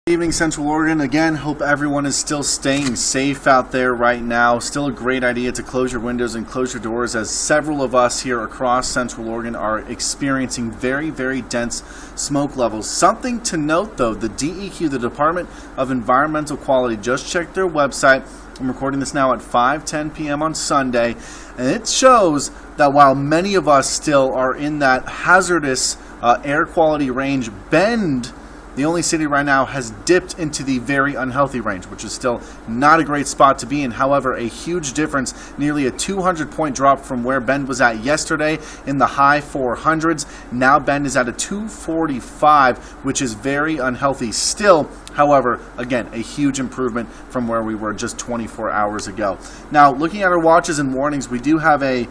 Good evening, Central Oregon. Again, hope everyone is still staying safe out there right now. Still a great idea to close your windows and close your doors, as several of us here across Central Oregon are experiencing very, very dense smoke levels. Something to note, though, the DEQ, the Department of Environmental Quality, just checked their website. I'm recording this now at 5:10 p.m. on Sunday, and it shows that while many of us still are in that hazardous air quality range, Bend, the only city right now, has dipped into the very unhealthy range, which is still not a great spot to be in. However, a huge difference, nearly a 200-point drop from where Bend was at yesterday in the high 400s. Now Bend is at a 245, which is very unhealthy still. However, again, a huge improvement from where we were just 24 hours ago. Now, looking at our watches and warnings, we do have a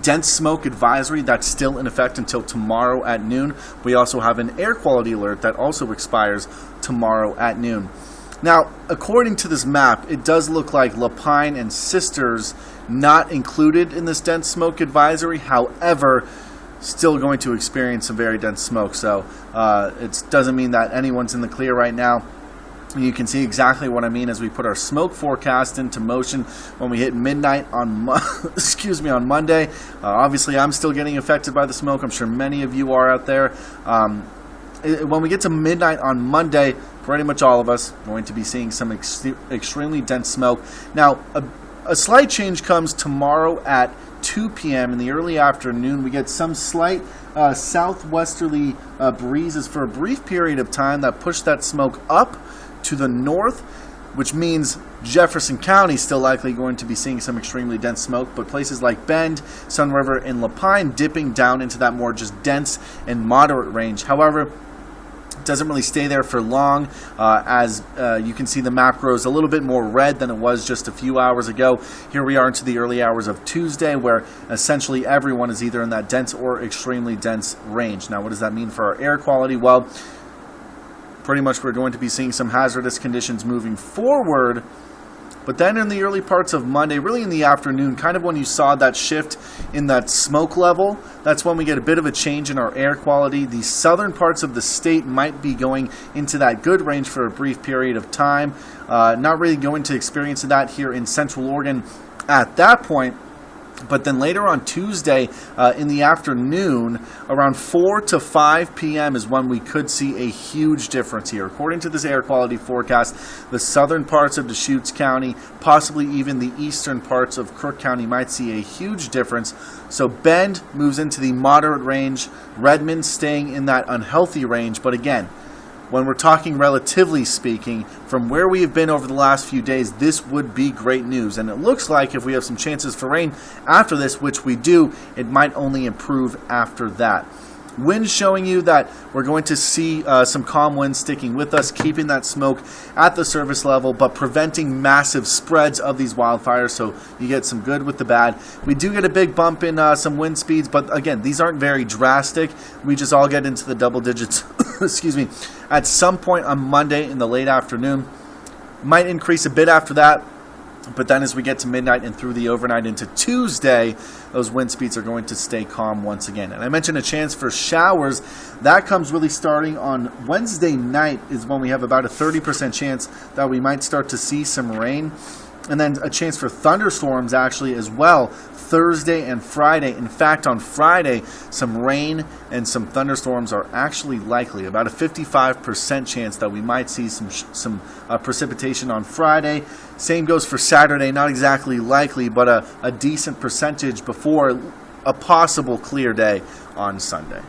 dense smoke advisory that's still in effect until tomorrow at noon. We also have an air quality alert that also expires tomorrow at noon. Now, according to this map, it does look like Lapine and Sisters not included in this dense smoke advisory. However, still going to experience some very dense smoke. So it doesn't mean that anyone's in the clear right now. You can see exactly what I mean as we put our smoke forecast into motion when we hit midnight on on Monday. Obviously, I'm still getting affected by the smoke. I'm sure many of you are out there. When we get to midnight on Monday, pretty much all of us are going to be seeing some extremely dense smoke. Now, a slight change comes tomorrow at 2 p.m. in the early afternoon. We get some slight southwesterly breezes for a brief period of time that push that smoke up to the north, which means Jefferson County is still likely going to be seeing some extremely dense smoke, but places like Bend, Sun River, and Lapine dipping down into that more just dense and moderate range. However, it doesn't really stay there for long, as you can see the map grows a little bit more red than it was just a few hours ago. Here we are into the early hours of Tuesday, where essentially everyone is either in that dense or extremely dense range. Now, what does that mean for our air quality? Well, pretty much we're going to be seeing some hazardous conditions moving forward. But then in the early parts of Monday, really in the afternoon, kind of when you saw that shift in that smoke level, that's when we get a bit of a change in our air quality. The southern parts of the state might be going into that good range for a brief period of time. Not really going to experience that here in Central Oregon at that point. But then later on Tuesday in the afternoon, around 4 to 5 p.m. is when we could see a huge difference here. According to this air quality forecast, the southern parts of Deschutes County, possibly even the eastern parts of Crook County, might see a huge difference. So Bend moves into the moderate range, Redmond staying in that unhealthy range. But again, when we're talking relatively speaking, from where we have been over the last few days, this would be great news. And it looks like if we have some chances for rain after this, which we do, it might only improve after that. Winds showing you that we're going to see some calm winds sticking with us, keeping that smoke at the surface level, but preventing massive spreads of these wildfires, so you get some good with the bad. We do get a big bump in some wind speeds, but again, these aren't very drastic. We just all get into the double digits, excuse me, at some point on Monday in the late afternoon. Might increase a bit after that. But then as we get to midnight and through the overnight into Tuesday, those wind speeds are going to stay calm once again. And I mentioned a chance for showers. That comes really starting on Wednesday night is when we have about a 30% chance that we might start to see some rain. And then a chance for thunderstorms actually as well, Thursday and Friday. In fact, on Friday, some rain and some thunderstorms are actually likely. About a 55% chance that we might see some precipitation on Friday. Same goes for Saturday, not exactly likely, but a decent percentage before a possible clear day on Sunday.